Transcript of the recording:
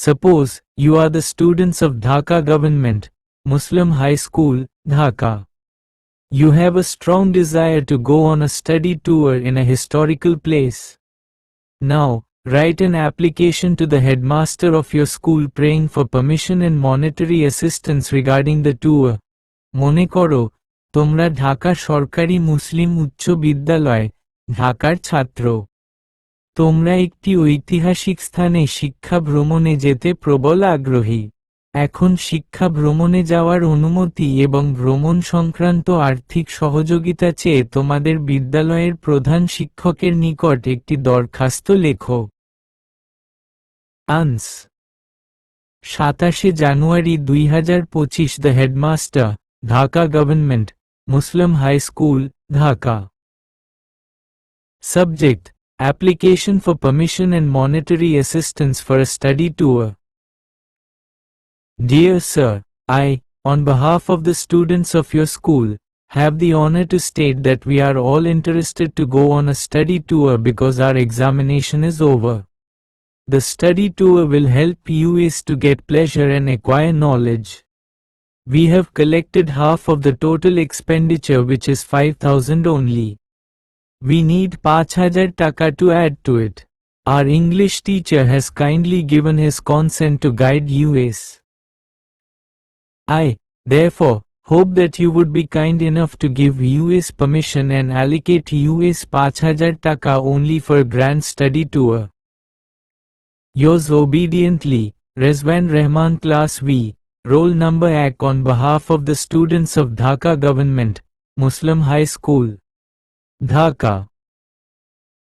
Suppose you are the students of Dhaka Government Muslim High School, Dhaka. You have a strong desire to go on a study tour in a historical place. Now, write an application to the headmaster of your school praying for permission and monetary assistance regarding the tour. মনে করো, তোমরা ঢাকা সরকারি মুসলিম উচ্চ বিদ্যালয়, ঢাকার ছাত্র। তোমরা একটি ঐতিহাসিক স্থানে শিক্ষা ভ্রমণে যেতে প্রবল আগ্রহী। এখন শিক্ষা ভ্রমণে যাওয়ার অনুমতি এবং ভ্রমণ সংক্রান্ত আর্থিক সহযোগিতা চেয়ে তোমাদের বিদ্যালয়ের প্রধান শিক্ষকের নিকট একটি দরখাস্ত লেখো। আনস 27 January 2025 the headmaster, Dhaka government Muslim high school, Dhaka. Subject: Application for permission and monetary assistance for a study tour. Dear Sir, I, on behalf of the students of your school, have the honor to state that we are all interested to go on a study tour because our examination is over. The study tour will help us to get pleasure and acquire knowledge. We have collected half of the total expenditure, which is 5,000 only. We need 5,000 taka to add to it. Our English teacher has kindly given his consent to guide us. I, therefore, hope that you would be kind enough to give us permission and allocate us 5,000 taka only for a grand study tour. Yours obediently, Rezwan Rahman, Class V, Roll Number AC, on behalf of the students of Dhaka Government Muslim High School, Dhaka.